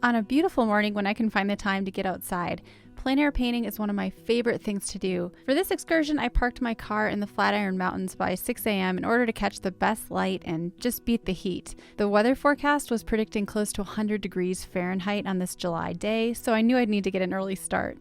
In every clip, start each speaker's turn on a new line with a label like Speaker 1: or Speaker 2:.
Speaker 1: On a beautiful morning when I can find the time to get outside, plein air painting is one of my favorite things to do. For this excursion, I parked my car in the Flatiron Mountains by 6 a.m. in order to catch the best light and just beat the heat. The weather forecast was predicting close to 100 degrees Fahrenheit on this July day, so I knew I'd need to get an early start.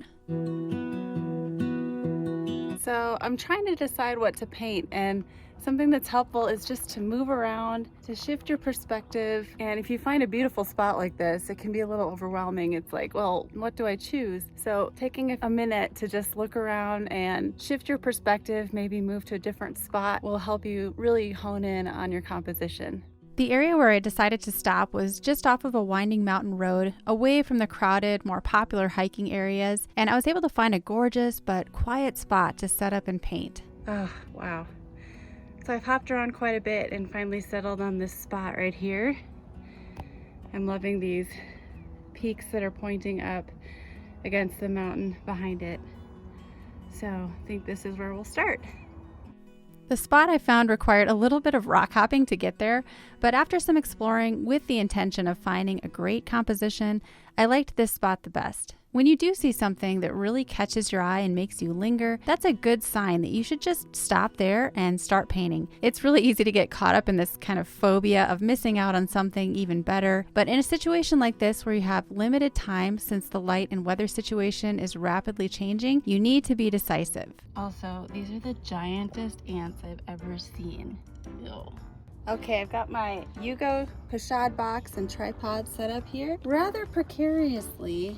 Speaker 1: So I'm trying to decide what to paint, and something that's helpful is just to move around, to shift your perspective. And if you find a beautiful spot like this, it can be a little overwhelming. It's like, well, what do I choose? So taking a minute to just look around and shift your perspective, maybe move to a different spot, will help you really hone in on your composition. The area where I decided to stop was just off of a winding mountain road, away from the crowded, more popular hiking areas, and I was able to find a gorgeous but quiet spot to set up and paint. Oh, wow. So I've hopped around quite a bit and finally settled on this spot right here. I'm loving these peaks that are pointing up against the mountain behind it. So I think this is where we'll start. The spot I found required a little bit of rock hopping to get there, but after some exploring with the intention of finding a great composition, I liked this spot the best. When you do see something that really catches your eye and makes you linger, that's a good sign that you should just stop there and start painting. It's really easy to get caught up in this kind of phobia of missing out on something even better, but in a situation like this where you have limited time since the light and weather situation is rapidly changing, you need to be decisive. Also, these are the giantest ants I've ever seen. Ew. Okay, I've got my Yugo pochade box and tripod set up here rather precariously.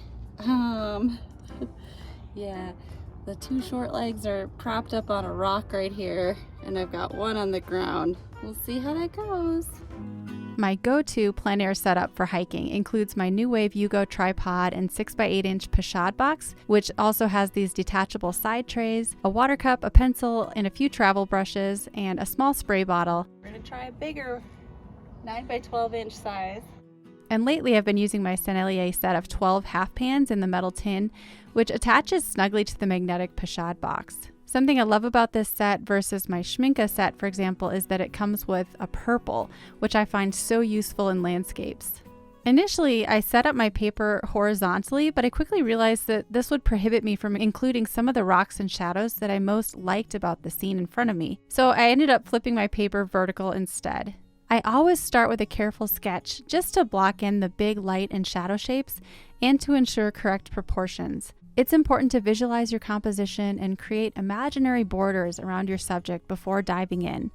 Speaker 1: Yeah, the two short legs are propped up on a rock right here, and I've got one on the ground. We'll see how that goes. My go-to plein air setup for hiking includes my New Wave Yugo tripod and 6x8-inch pochade box, which also has these detachable side trays, a water cup, a pencil, and a few travel brushes, and a small spray bottle. We're gonna try a bigger 9x12-inch size. And lately I've been using my Sennelier set of 12 half pans in the metal tin, which attaches snugly to the magnetic pochade box. Something I love about this set versus my Schminke set, for example, is that it comes with a purple, which I find so useful in landscapes. Initially, I set up my paper horizontally, but I quickly realized that this would prohibit me from including some of the rocks and shadows that I most liked about the scene in front of me. So I ended up flipping my paper vertical instead. I always start with a careful sketch just to block in the big light and shadow shapes and to ensure correct proportions. It's important to visualize your composition and create imaginary borders around your subject before diving in.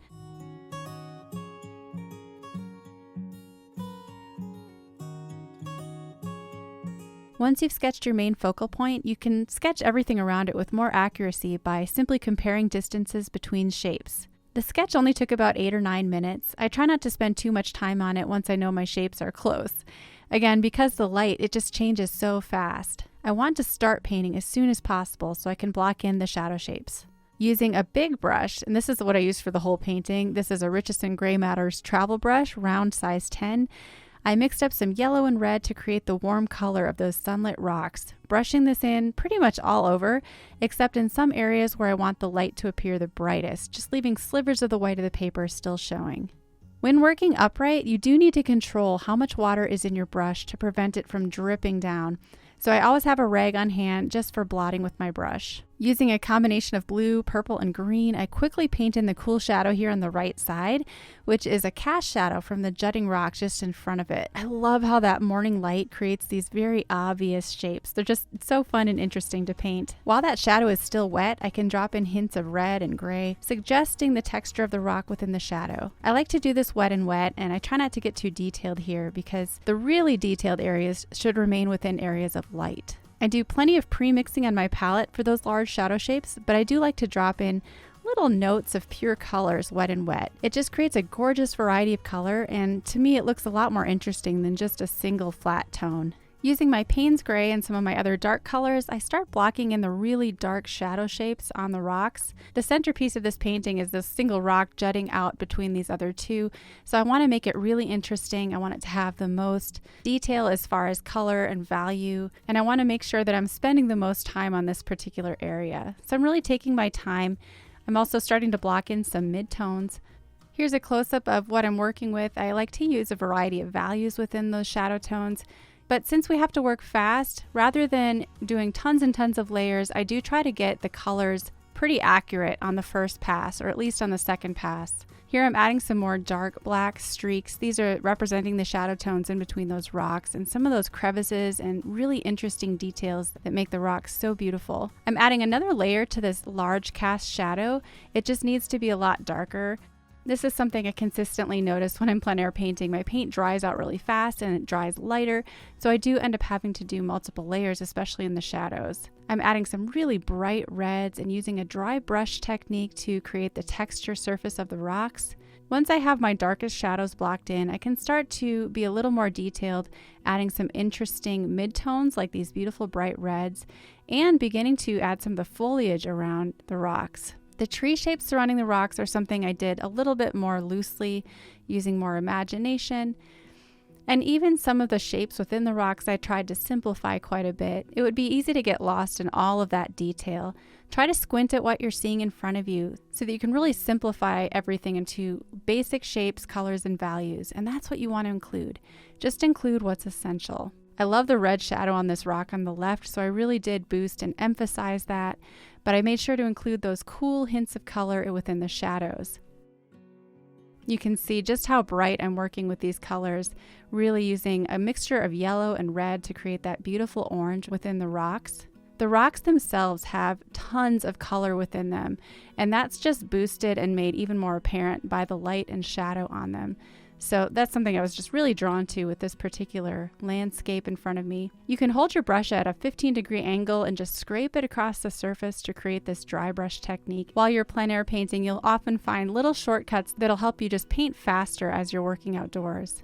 Speaker 1: Once you've sketched your main focal point, you can sketch everything around it with more accuracy by simply comparing distances between shapes. The sketch only took about 8 or 9 minutes. I try not to spend too much time on it once I know my shapes are close. Again, because the light, it just changes so fast. I want to start painting as soon as possible so I can block in the shadow shapes. Using a big brush, and this is what I used for the whole painting, this is a Richardson Grey Matters travel brush, round size 10. I mixed up some yellow and red to create the warm color of those sunlit rocks, brushing this in pretty much all over, except in some areas where I want the light to appear the brightest, just leaving slivers of the white of the paper still showing. When working upright, you do need to control how much water is in your brush to prevent it from dripping down. So I always have a rag on hand just for blotting with my brush. Using a combination of blue, purple, and green, I quickly paint in the cool shadow here on the right side, which is a cast shadow from the jutting rock just in front of it. I love how that morning light creates these very obvious shapes. They're just so fun and interesting to paint. While that shadow is still wet, I can drop in hints of red and gray, suggesting the texture of the rock within the shadow. I like to do this wet and wet, and I try not to get too detailed here because the really detailed areas should remain within areas of light. I do plenty of pre-mixing on my palette for those large shadow shapes, but I do like to drop in little notes of pure colors wet and wet. It just creates a gorgeous variety of color, and to me it looks a lot more interesting than just a single flat tone. Using my Payne's Gray and some of my other dark colors, I start blocking in the really dark shadow shapes on the rocks. The centerpiece of this painting is this single rock jutting out between these other two, so I want to make it really interesting. I want it to have the most detail as far as color and value, and I want to make sure that I'm spending the most time on this particular area. So I'm really taking my time. I'm also starting to block in some mid-tones. Here's a close-up of what I'm working with. I like to use a variety of values within those shadow tones. But since we have to work fast, rather than doing tons and tons of layers, I do try to get the colors pretty accurate on the first pass, or at least on the second pass. Here I'm adding some more dark black streaks. These are representing the shadow tones in between those rocks and some of those crevices and really interesting details that make the rocks so beautiful. I'm adding another layer to this large cast shadow. It just needs to be a lot darker. This is something I consistently notice when I'm plein air painting. My paint dries out really fast and it dries lighter, so I do end up having to do multiple layers, especially in the shadows. I'm adding some really bright reds and using a dry brush technique to create the texture surface of the rocks. Once I have my darkest shadows blocked in, I can start to be a little more detailed, adding some interesting midtones like these beautiful bright reds, and beginning to add some of the foliage around the rocks. The tree shapes surrounding the rocks are something I did a little bit more loosely, using more imagination. And even some of the shapes within the rocks I tried to simplify quite a bit. It would be easy to get lost in all of that detail. Try to squint at what you're seeing in front of you so that you can really simplify everything into basic shapes, colors, and values. And that's what you want to include. Just include what's essential. I love the red shadow on this rock on the left, so I really did boost and emphasize that, but I made sure to include those cool hints of color within the shadows. You can see just how bright I'm working with these colors, really using a mixture of yellow and red to create that beautiful orange within the rocks. The rocks themselves have tons of color within them, and that's just boosted and made even more apparent by the light and shadow on them. So that's something I was just really drawn to with this particular landscape in front of me. You can hold your brush at a 15-degree angle and just scrape it across the surface to create this dry brush technique. While you're plein air painting, you'll often find little shortcuts that'll help you just paint faster as you're working outdoors.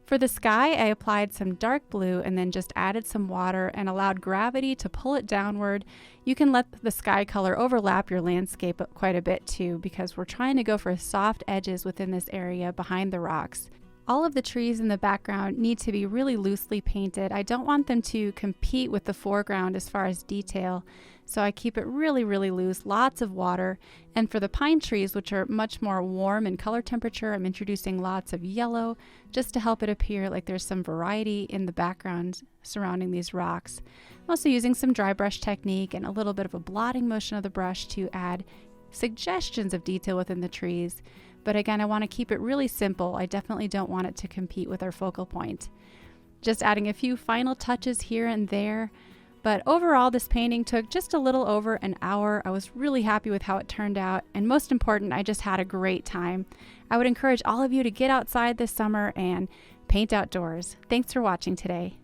Speaker 1: For the sky, I applied some dark blue and then just added some water and allowed gravity to pull it downward. You can let the sky color overlap your landscape quite a bit too, because we're trying to go for soft edges within this area behind the rocks. All of the trees in the background need to be really loosely painted. I don't want them to compete with the foreground as far as detail, so I keep it really, really loose, lots of water. And for the pine trees, which are much more warm in color temperature, I'm introducing lots of yellow just to help it appear like there's some variety in the background surrounding these rocks. I'm also using some dry brush technique and a little bit of a blotting motion of the brush to add suggestions of detail within the trees. But again, I want to keep it really simple. I definitely don't want it to compete with our focal point. Just adding a few final touches here and there. But overall, this painting took just a little over an hour. I was really happy with how it turned out. And most important, I just had a great time. I would encourage all of you to get outside this summer and paint outdoors. Thanks for watching today.